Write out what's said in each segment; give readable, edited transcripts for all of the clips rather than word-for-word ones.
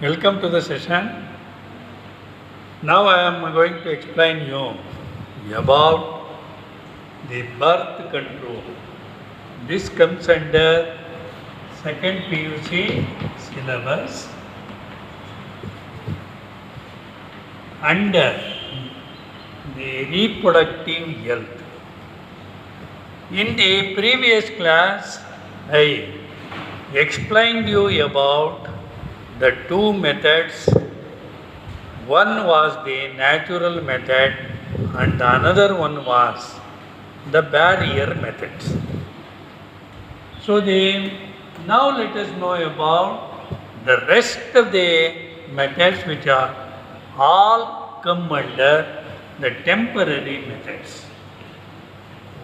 Welcome to the session. Now I am going to explain you about the birth control. This comes under second PUC syllabus under the reproductive health. In the previous class, I explained you about the two methods. One was the natural method and another one was the barrier methods. So now let us know about the rest of the methods, which are all come under the temporary methods.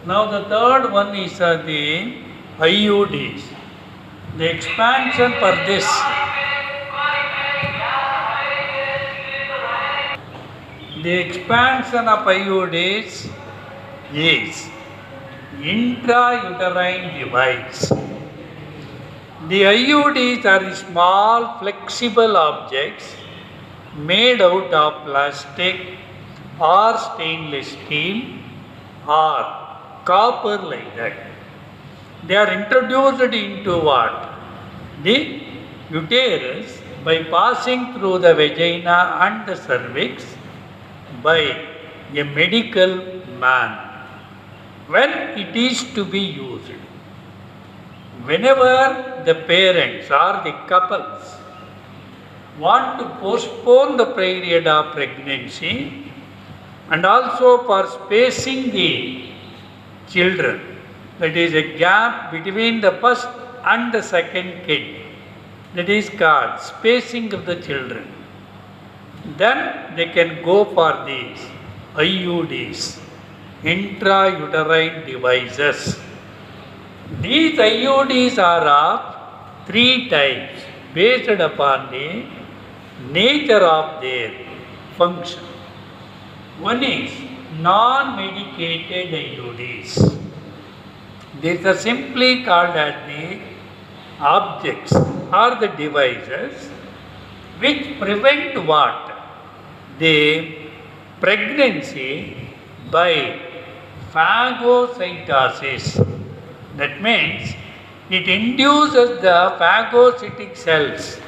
Now the third one is the IUDs. The expansion for this IUDs is intrauterine device. The IUDs are small flexible objects made out of plastic or stainless steel or copper like that. They are introduced into what? The uterus by passing through the vagina and the cervix by a medical man when it is to be used. Whenever the parents or the couples want to postpone the period of pregnancy and also for spacing the children, that is a gap between the first and the second kid, that is called spacing of the children, then they can go for these IUDs, intrauterine devices. These IUDs are of three types based upon the nature of their function. One is non-medicated IUDs. These are simply called as the objects or the devices which prevent what? The pregnancy by phagocytosis. That means it induces the phagocytic cells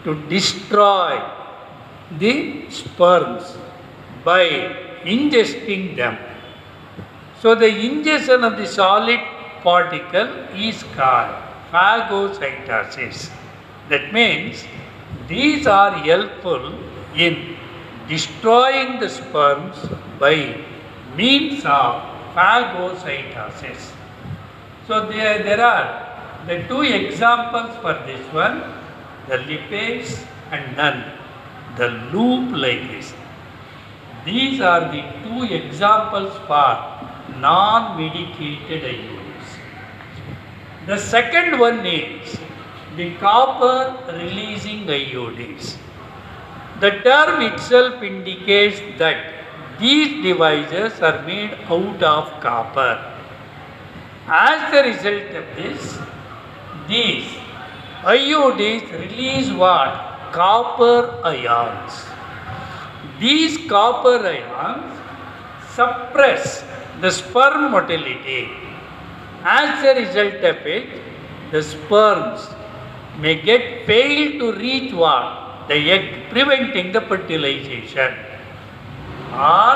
to destroy the sperms by ingesting them. So the ingestion of the solid particle is called phagocytosis. That means these are helpful in destroying the sperms by means of phagocytosis. So there are the two examples for this one, the lipase and none, the loop like this. These are the two examples for non-medicated IUDs. The second one is the copper releasing IUDs. The term itself indicates that these devices are made out of copper. As a result of this, these IUDs release what? Copper ions. These copper ions suppress the sperm motility. As a result of it, the sperms may fail to reach what? The egg, preventing the fertilization. Or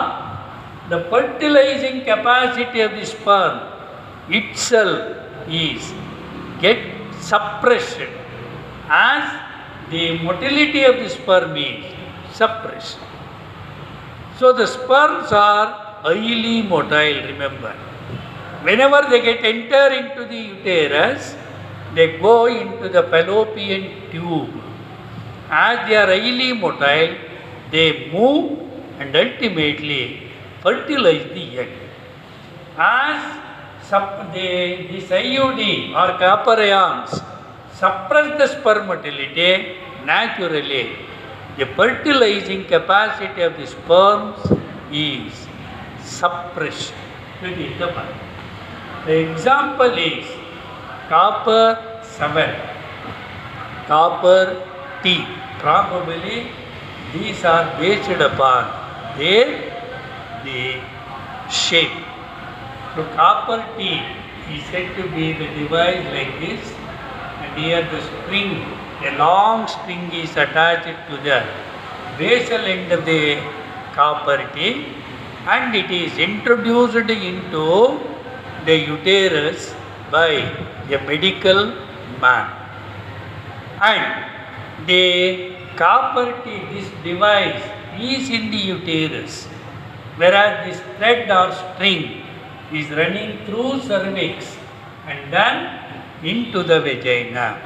the fertilizing capacity of the sperm itself is suppressed as the motility of the sperm is suppressed. So the sperms are highly motile, remember. Whenever they enter into the uterus, they go into the fallopian tube. As they are highly motile, they move and ultimately fertilize the egg. As this IUD or copper ions suppress the sperm motility, naturally the fertilizing capacity of the sperms is suppressed. That is the point. The example is copper 7, copper T. Probably these are based upon their the shape. So copper T is said to be the device like this, and here the string, a long string is attached to the basal end of the copper T, and it is introduced into the uterus by a medical man. And the copper T, this device is in the uterus, whereas this thread or string is running through cervix and then into the vagina.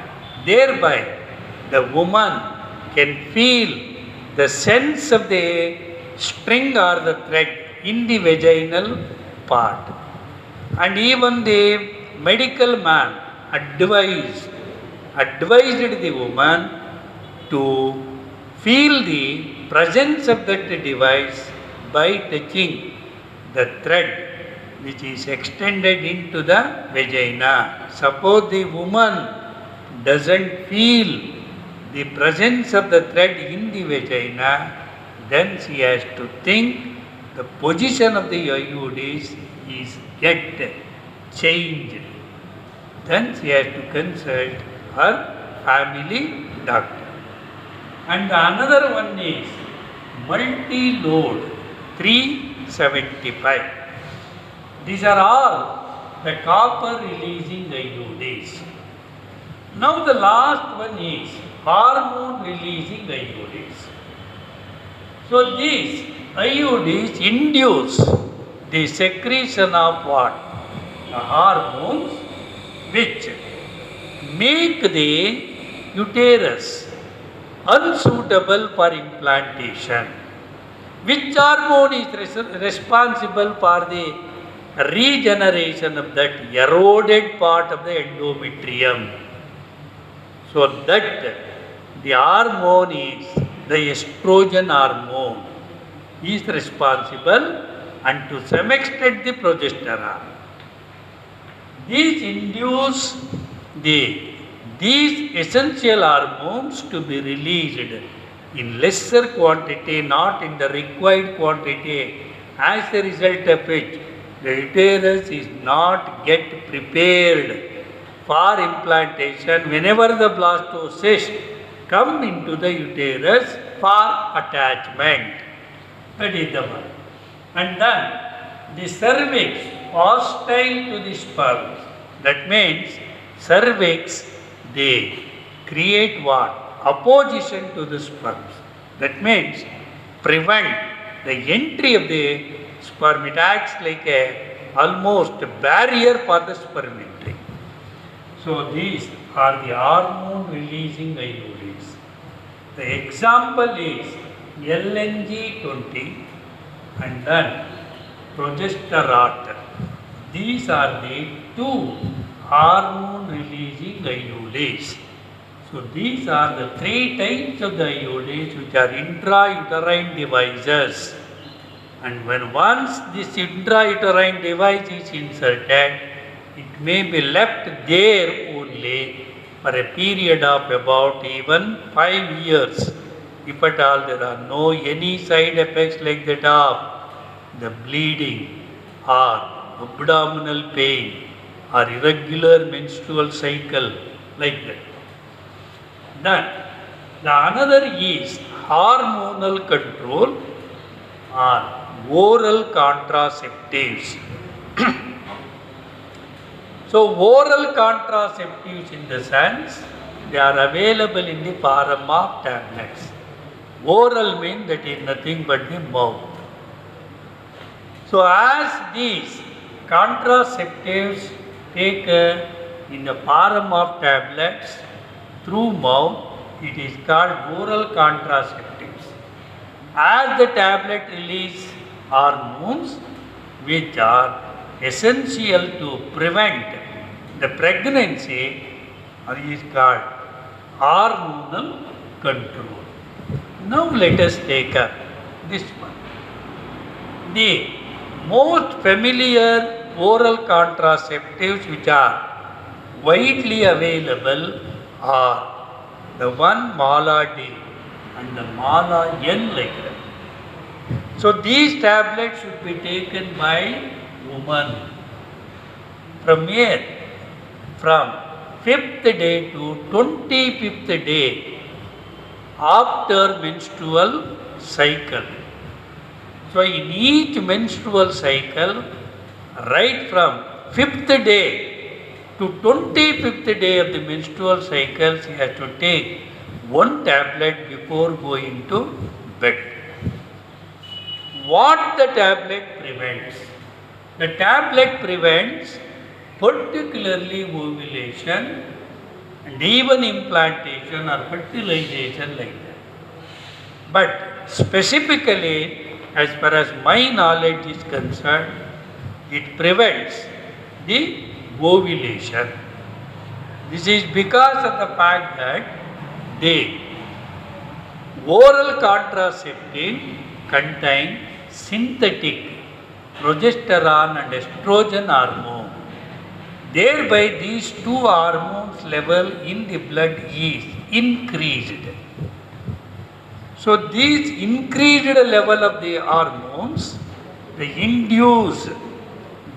Thereby, the woman can feel the sense of the string or the thread in the vaginal part. And even the medical man advised the woman to feel the presence of that device by touching the thread which is extended into the vagina. Suppose the woman doesn't feel the presence of the thread in the vagina, then she has to think the position of the IUDs is yet changed. Then she has to consult her family doctor. And another one is multi-load 375. These are all the copper releasing IUDs. Now the last one is hormone releasing IUDs. So these IUDs induce the secretion of what? The hormones which make the uterus unsuitable for implantation. Which hormone is responsible for the regeneration of that eroded part of the endometrium? So that the hormone is the estrogen hormone is responsible, and to some extent the progesterone. These induce these essential hormones to be released in lesser quantity, not in the required quantity, as a result of which the uterus is not yet prepared for implantation whenever the blastocyst come into the uterus for attachment. That is the one. And then the cervix hostile to the sperm. That means cervix, they create what? Opposition to the sperms. That means prevent the entry of the sperm. It acts like a almost a barrier for the sperm entry. So these are the hormone releasing IUDs. The example is LNG20 and then progesterone. These are the two hormone releasing IUDs. So these are the three types of the IUDs which are intrauterine devices. And when once this intrauterine device is inserted, it may be left there only for a period of about even 5 years. If at all there are no any side effects like that of the bleeding or abdominal pain or irregular menstrual cycle like that. Then the another is hormonal control or oral contraceptives. So oral contraceptives in the sense they are available in the form of tablets. Oral means that is nothing but the mouth. So as these contraceptives taken in the form of tablets through mouth, it is called oral contraceptives. As the tablet release hormones which are essential to prevent the pregnancy is called hormonal control. Now let us take up this one. The most familiar oral contraceptives which are widely available are the one mala D and the mala N like that. So these tablets should be taken by woman. From where? From 5th day to 25th day after menstrual cycle. So in each menstrual cycle, right from 5th day to 25th day of the menstrual cycle, she has to take one tablet before going to bed. What the tablet prevents? The tablet prevents particularly ovulation and even implantation or fertilization like that. But specifically, as far as my knowledge is concerned, it prevents the ovulation. This is because of the fact that the oral contraceptive contain synthetic progesterone and estrogen hormone. Thereby these two hormones level in the blood is increased. So these increased level of the hormones, they induce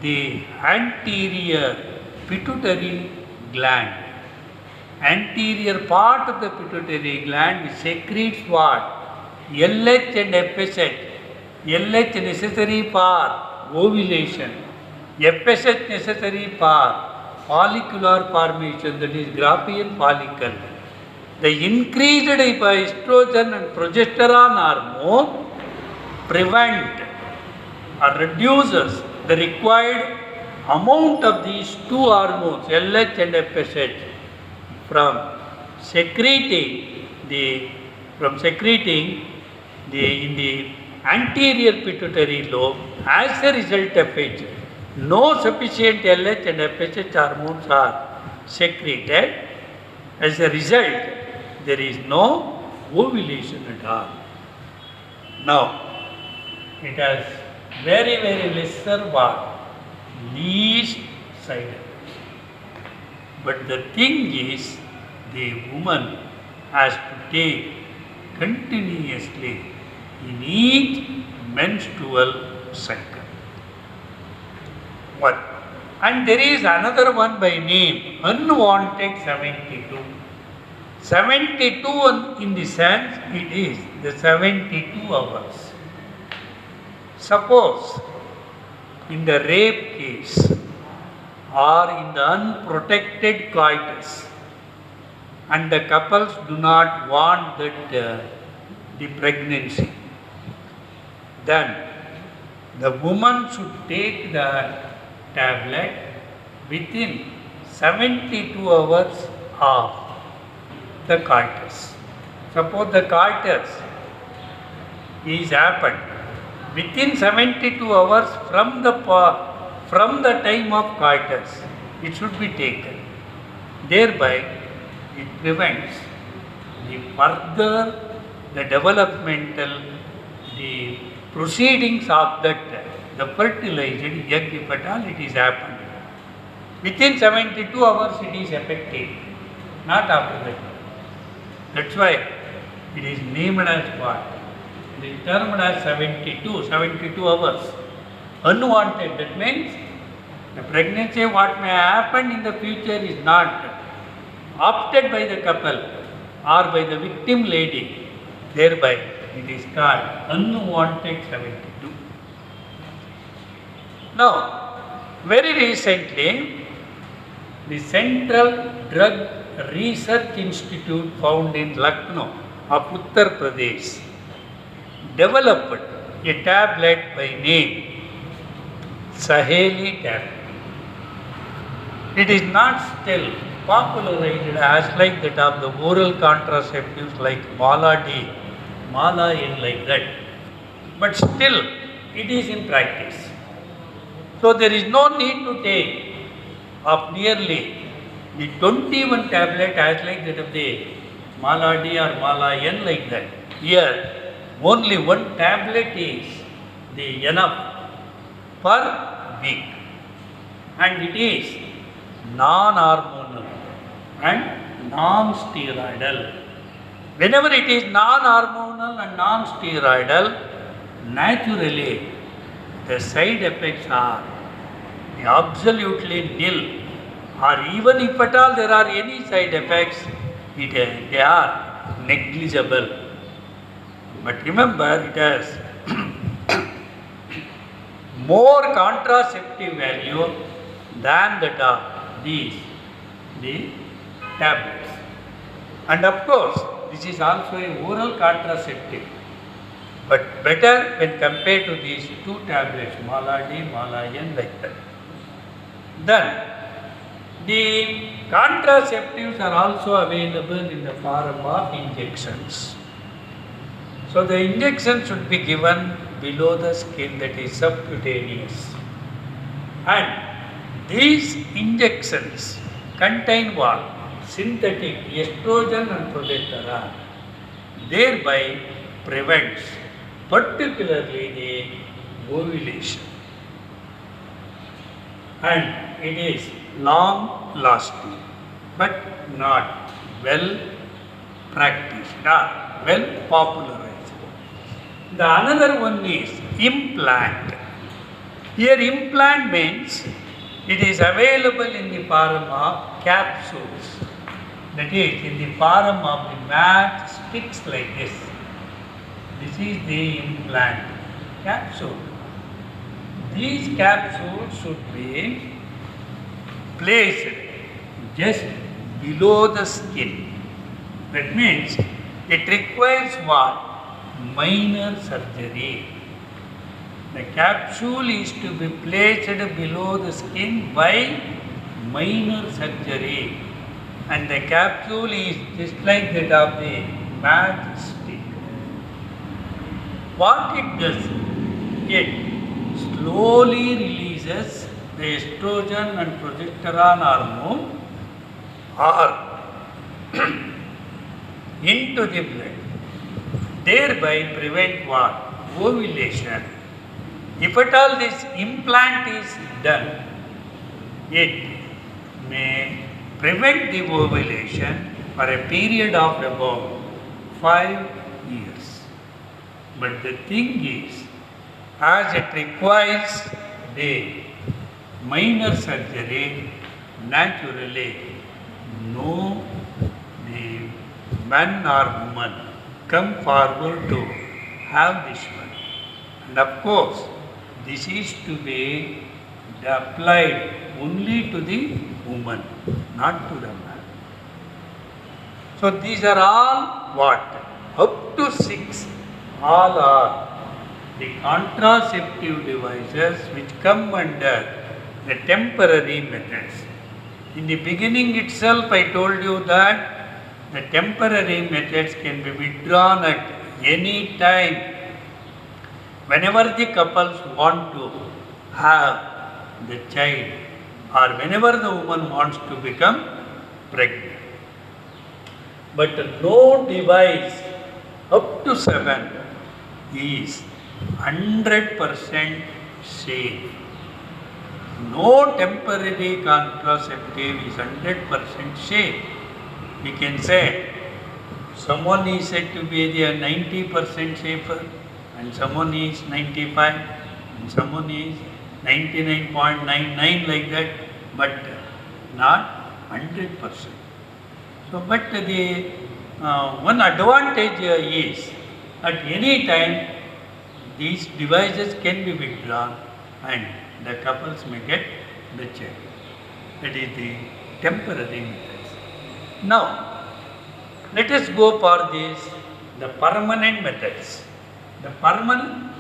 the anterior pituitary gland. Anterior part of the pituitary gland secretes what? LH and FSH. LH necessary for ovulation, FSH necessary for follicular formation, that is Graafian follicle. The increased estrogen and progesterone hormone prevent or reduces the required amount of these two hormones, LH and FSH, from secreting in the anterior pituitary lobe. As a result of which, no sufficient LH and FSH hormones are secreted. As a result, there is no ovulation at all. Now, it has very, very lesser what? Least side effects. But the thing is, the woman has to take continuously in each menstrual cycle. One. And there is another one by name, unwanted 72. 72 in the sense it is the 72 hours. Suppose in the rape case or in the unprotected coitus, and the couples do not want that the pregnancy, then the woman should take the tablet within 72 hours of the coitus. Suppose the coitus is happened within 72 hours from the time of coitus, it should be taken. Thereby, it prevents the developmental, the proceedings of that, the fertilized egg, if at all it is happened. Within 72 hours it is effective, not after that. That's why it is named as what? It is termed as 72 hours. Unwanted, that means the pregnancy what may happen in the future is not opted by the couple or by the victim lady. Thereby it is called unwanted 72. Now, very recently, the Central Drug Research Institute found in Lucknow of Uttar Pradesh developed a tablet by name Saheli tablet. It is not still popularized as like that of the oral contraceptives like Mala D, Mala N like that. But still, it is in practice. So there is no need to take of nearly the 21 tablet as like that of the Mala D or Mala N like that. Here, only one tablet is the enough per week, and it is non-hormonal and non-steroidal. Whenever it is non-hormonal and non-steroidal, naturally the side effects are absolutely nil, or even if at all there are any side effects, they are negligible. But remember, it has more contraceptive value than that of the tablets. And of course, this is also a oral contraceptive, but better when compared to these two tablets, Mala D, Mala N, like that. Then, the contraceptives are also available in the form of injections. So, the injection should be given below the skin, that is subcutaneous. And these injections contain what? Synthetic estrogen and progesterone, thereby prevents particularly the ovulation. And it is long lasting, but not well practiced or well popularized. The another one is implant. Here implant means it is available in the form of capsules, that is in the form of the mat sticks like this. This is the implant capsule. These capsules should be placed just below the skin. That means it requires what? Minor surgery. The capsule is to be placed below the skin by minor surgery, and the capsule is just like that of the matchstick. What it does, it slowly releases the estrogen and progesterone hormone or into the blood, thereby prevent what? Ovulation. If at all this implant is done, it may prevent the ovulation for a period of about 5 years. But the thing is, as it requires the minor surgery, naturally no the man or woman come forward to have this one. And of course, this is to be applied only to the woman, not to the man. So these are all what? Up to 6, all are the contraceptive devices which come under the temporary methods. In the beginning itself, I told you that the temporary methods can be withdrawn at any time whenever the couples want to have the child, or whenever the woman wants to become pregnant. But no device up to 7 is 100% safe. No temporary contraceptive is 100% safe. We can say someone is said to be the 90% safer, and someone is 95, and someone is 99.99 like that, but not 100%. So, but the one advantage is at any time these devices can be withdrawn and the couples may get the child. That is the temporary methods. Now, let us go for the permanent methods. The permanent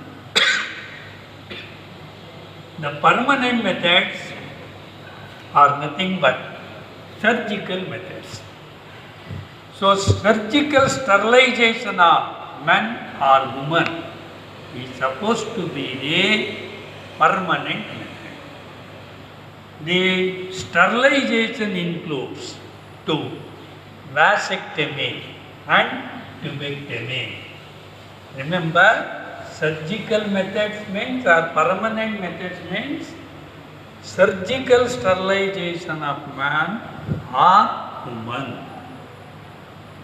methods are nothing but surgical methods. So, surgical sterilization of man or woman is supposed to be a permanent method. The sterilization includes 2, vasectomy and tubectomy. Remember, surgical methods means, or permanent methods means, surgical sterilization of man or woman.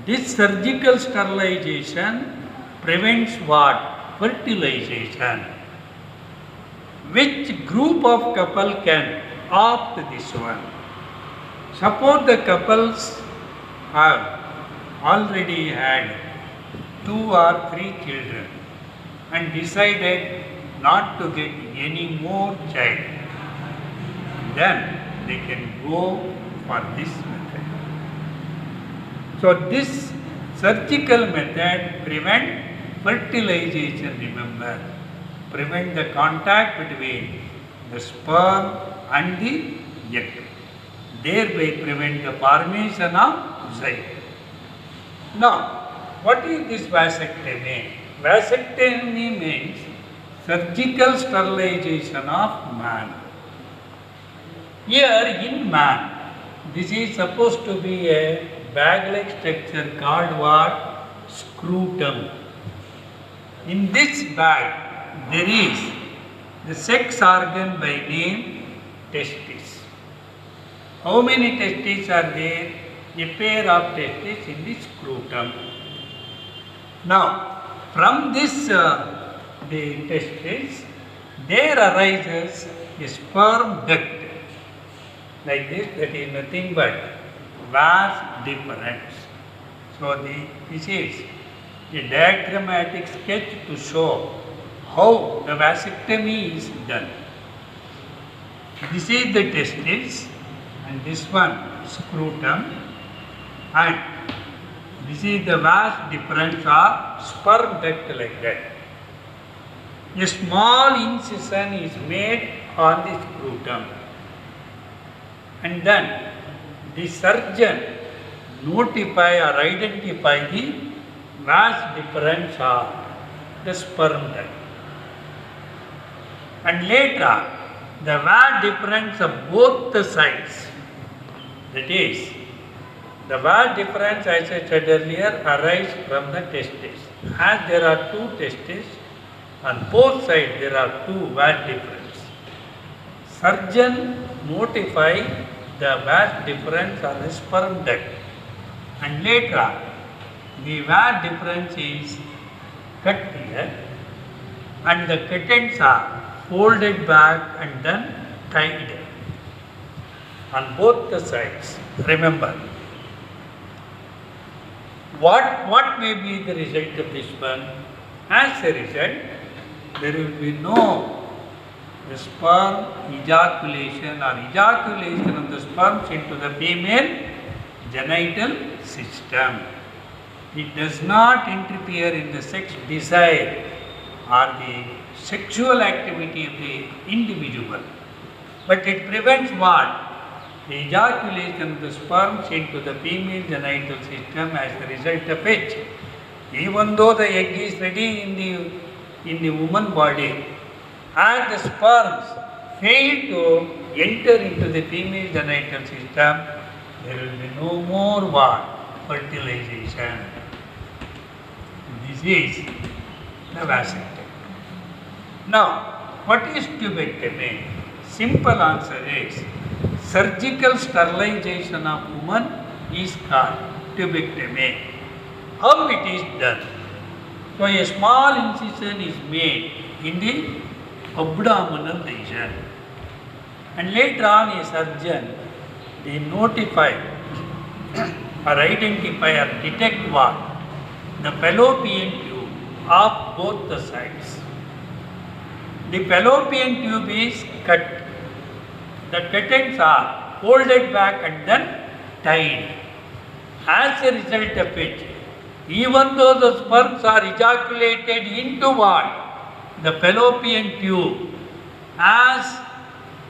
This surgical sterilization prevents what? Fertilization. Which group of couple can opt this one? Suppose the couples have already had 2 or 3 children and decided not to get any more child, then they can go for this method. So this surgical method prevent fertilization, remember, prevent the contact between the sperm and the egg, thereby prevent the formation of zygote. Now, what is this vasectomy? Vasectomy means surgical sterilization of man. Here in man, this is supposed to be a bag-like structure called what? Scrotum. In this bag, there is the sex organ by name testis. How many testes are there? A pair of testes in the scrotum. Now, from this the testes, there arises a sperm duct like this, that is nothing but vas deferens. So this is a diagrammatic sketch to show how the vasectomy is done. This is the testis and this one scrotum, and this is the vas deferens or sperm duct like that. A small incision is made on the scrotum, and then the surgeon notify or identify the vas deferens or the sperm duct. And later, the vas deferens of both the sides, that is, the vas deferens, as I said earlier, arise from the testes. As there are 2 testes, on both sides there are 2 vas deferens. Surgeon notify the vas deferens or the sperm duct, and later the vas deferens is cut here and the curtains are folded back and then tied on both the sides. Remember, what may be the result of this one? As a result, there will be no sperm ejaculation or ejaculation of the sperms into the female genital system. It does not interfere in the sex desire or the sexual activity of the individual, but it prevents what? The ejaculation of the sperms into the female genital system, as a result of which, even though the egg is ready in the woman body, and the sperms fail to enter into the female genital system, there will be no more what? Fertilization. This is the vasectomy. Now, what is tubectomy? Simple answer is surgical sterilization of woman is called tubectomy. How it is done? So, a small incision is made in the abdominal region, and later on a surgeon they notify or identify or detect what? The fallopian tube of both the sides. The fallopian tube is cut. The curtains are folded back and then tied. As a result of which, even though the sperms are ejaculated into what? The fallopian tube, as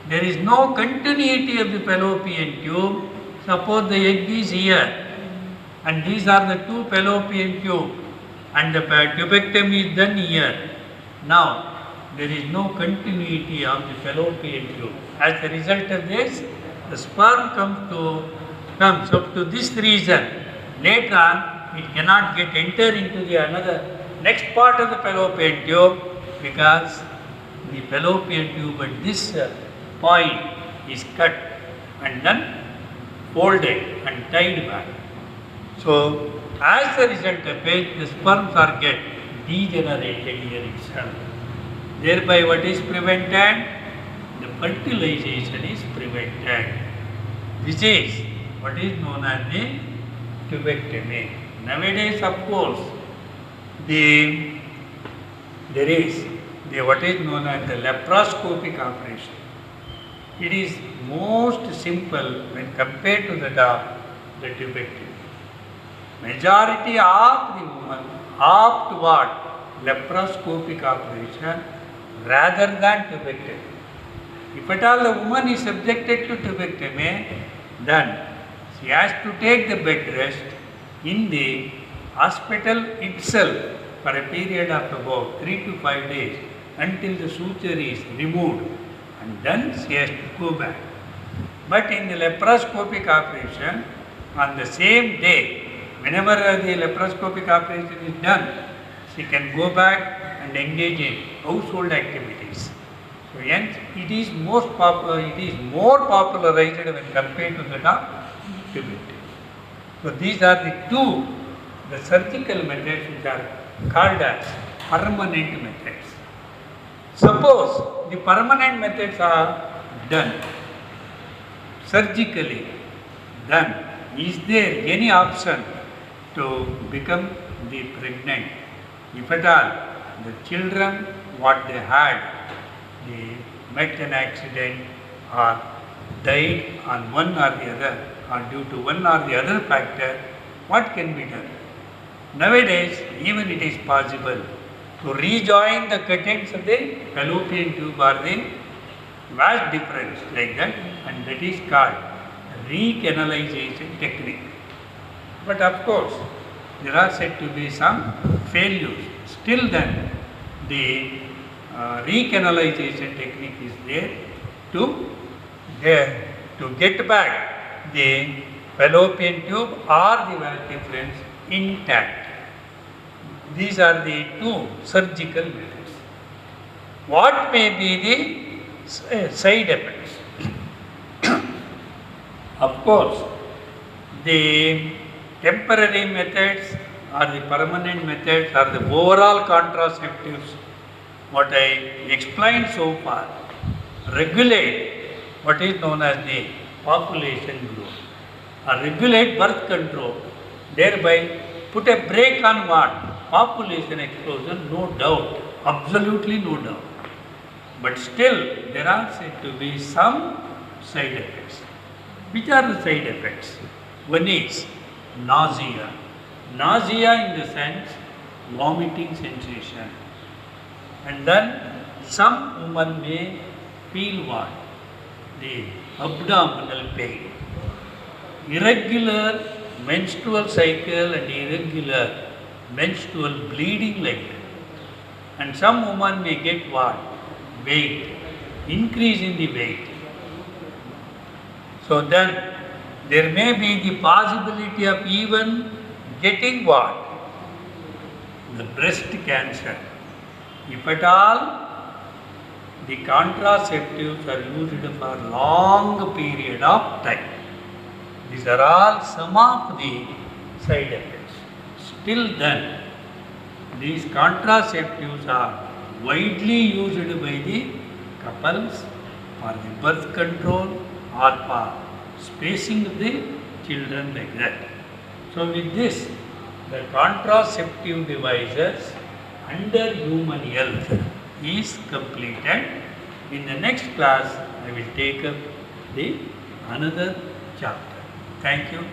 there is no continuity of the fallopian tube. Suppose the egg is here and these are the 2 fallopian tubes and the tubectomy is done here. Now, there is no continuity of the fallopian tube. As a result of this, the sperm comes up to this region. Later on, it cannot get enter into the another next part of the fallopian tube, because the fallopian tube at this point is cut and then folded and tied back. So, As a result of it, the sperms are get degenerated here itself. Thereby what is prevented? The fertilization is prevented, which is what is known as the tubectomy. Nowadays, of course, there is what is known as the laparoscopic operation. It is most simple when compared to that of the tubectomy. Majority of the women opt toward laparoscopic operation rather than tubectomy. If at all the woman is subjected to tubectomy, then she has to take the bed rest in the hospital itself for a period of about 3 to 5 days until the suture is removed, and then she has to go back. But in the laparoscopic operation, on the same day, whenever the laparoscopic operation is done, she can go back and engage in household activities. So hence it is more popularized when compared to that of tubectomy. So these are the surgical methods which are called as permanent methods. Suppose the permanent methods are done surgically, then is there any option to become the pregnant? If at all the children what they had, they met an accident or died on one or the other or due to one or the other factor, what can be done? Nowadays, even it is possible to rejoin the contents of the fallopian tube or the vast difference like that, and that is called recanalization technique. But of course, there are said to be some failures. Still then, the recanalization technique is there to get back the fallopian tube or the vast difference intact. These are the two surgical methods. What may be the side effects? Of course, the temporary methods or the permanent methods or the overall contraceptives, what I explained so far, regulate what is known as the population growth or regulate birth control, thereby put a brake on what? Population explosion, no doubt, absolutely no doubt. But still, there are said to be some side effects. Which are the side effects? One is nausea. Nausea in the sense, vomiting sensation. And then some women may feel what? The abdominal pain. Irregular menstrual cycle and irregular menstrual bleeding like that. And some women may get what? Weight, increase in the weight. So then there may be the possibility of even getting what? The breast cancer. If at all the contraceptives are used for long period of time. These are all some of the side effects. Still then, these contraceptives are widely used by the couples for the birth control or for spacing of the children like that. So with this, the contraceptive devices under human health is completed. In the next class, I will take up the another chapter. Thank you.